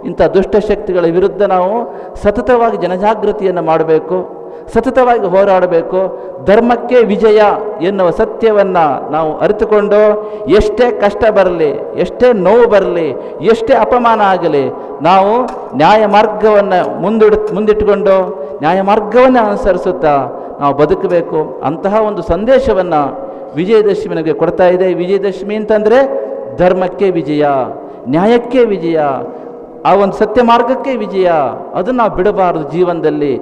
ಇಂಥ ದುಷ್ಟಶಕ್ತಿಗಳ ವಿರುದ್ಧ ನಾವು ಸತತವಾಗಿ ಜನಜಾಗೃತಿಯನ್ನು ಮಾಡಬೇಕು, ಸತತವಾಗಿ ಹೋರಾಡಬೇಕು. ಧರ್ಮಕ್ಕೆ ವಿಜಯ ಎನ್ನುವ ಸತ್ಯವನ್ನು ನಾವು ಅರಿತುಕೊಂಡು ಎಷ್ಟೇ ಕಷ್ಟ ಬರಲಿ, ಎಷ್ಟೇ ನೋವು ಬರಲಿ, ಎಷ್ಟೇ ಅಪಮಾನ ಆಗಲಿ, ನಾವು ನ್ಯಾಯ ಮಾರ್ಗವನ್ನು ಮುಂದಿಟ್ಟುಕೊಂಡು ನ್ಯಾಯ ಮಾರ್ಗವನ್ನು ಅನುಸರಿಸುತ್ತಾ ನಾವು ಬದುಕಬೇಕು. ಅಂತಹ ಒಂದು ಸಂದೇಶವನ್ನು ವಿಜಯದಶಮಿ ನಮಗೆ ಕೊಡ್ತಾ ಇದೆ. ವಿಜಯದಶಮಿ ಅಂತಂದರೆ ಧರ್ಮಕ್ಕೆ ವಿಜಯ, ನ್ಯಾಯಕ್ಕೆ ವಿಜಯ, ಆ ಒಂದು ಸತ್ಯ ಮಾರ್ಗಕ್ಕೆ ವಿಜಯ. ಅದನ್ನು ನಾವು ಬಿಡಬಾರದು. ಜೀವನದಲ್ಲಿ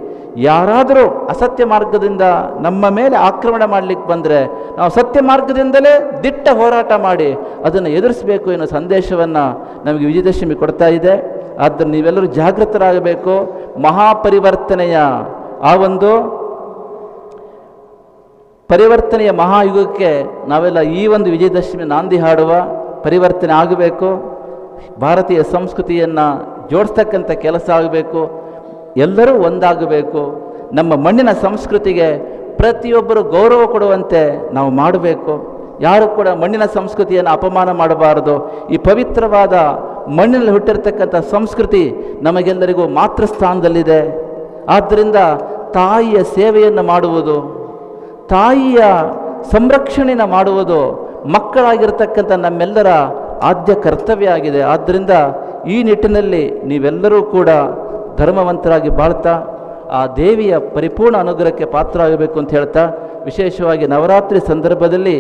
ಯಾರಾದರೂ ಅಸತ್ಯ ಮಾರ್ಗದಿಂದ ನಮ್ಮ ಮೇಲೆ ಆಕ್ರಮಣ ಮಾಡಲಿಕ್ಕೆ ಬಂದರೆ ನಾವು ಸತ್ಯ ಮಾರ್ಗದಿಂದಲೇ ದಿಟ್ಟ ಹೋರಾಟ ಮಾಡಿ ಅದನ್ನು ಎದುರಿಸಬೇಕು ಎನ್ನುವ ಸಂದೇಶವನ್ನು ನಮಗೆ ವಿಜಯದಶಮಿ ಕೊಡ್ತಾ ಇದೆ. ಆದ್ದರಿಂದ ನೀವೆಲ್ಲರೂ ಜಾಗೃತರಾಗಬೇಕು. ಮಹಾಪರಿವರ್ತನೆಯ ಆ ಒಂದು ಪರಿವರ್ತನೆಯ ಮಹಾಯುಗಕ್ಕೆ ನಾವೆಲ್ಲ ಈ ಒಂದು ವಿಜಯದಶಮಿ ನಾಂದಿ ಹಾಡುವ. ಪರಿವರ್ತನೆ ಆಗಬೇಕು, ಭಾರತೀಯ ಸಂಸ್ಕೃತಿಯನ್ನು ಜೋಡಿಸ್ತಕ್ಕಂಥ ಕೆಲಸ ಆಗಬೇಕು, ಎಲ್ಲರೂ ಒಂದಾಗಬೇಕು. ನಮ್ಮ ಮಣ್ಣಿನ ಸಂಸ್ಕೃತಿಗೆ ಪ್ರತಿಯೊಬ್ಬರು ಗೌರವ ಕೊಡುವಂತೆ ನಾವು ಮಾಡಬೇಕು. ಯಾರು ಕೂಡ ಮಣ್ಣಿನ ಸಂಸ್ಕೃತಿಯನ್ನು ಅಪಮಾನ ಮಾಡಬಾರದು. ಈ ಪವಿತ್ರವಾದ ಮಣ್ಣಿನಲ್ಲಿ ಹುಟ್ಟಿರ್ತಕ್ಕಂಥ ಸಂಸ್ಕೃತಿ ನಮಗೆಲ್ಲರಿಗೂ ಮಾತೃ ಸ್ಥಾನದಲ್ಲಿದೆ. ಆದ್ದರಿಂದ ತಾಯಿಯ ಸೇವೆಯನ್ನು ಮಾಡುವುದು, ತಾಯಿಯ ಸಂರಕ್ಷಣೆಯನ್ನು ಮಾಡುವುದು ಮಕ್ಕಳಾಗಿರ್ತಕ್ಕಂಥ ನಮ್ಮೆಲ್ಲರ ಆದ್ಯ ಕರ್ತವ್ಯ ಆಗಿದೆ. ಆದ್ದರಿಂದ ಈ ನಿಟ್ಟಿನಲ್ಲಿ ನೀವೆಲ್ಲರೂ ಕೂಡ ಧರ್ಮವಂತರಾಗಿ ಬಾಳ್ತಾ ಆ ದೇವಿಯ ಪರಿಪೂರ್ಣ ಅನುಗ್ರಹಕ್ಕೆ ಪಾತ್ರರಾಗಬೇಕು ಅಂತ ಹೇಳ್ತಾ, ವಿಶೇಷವಾಗಿ ನವರಾತ್ರಿ ಸಂದರ್ಭದಲ್ಲಿ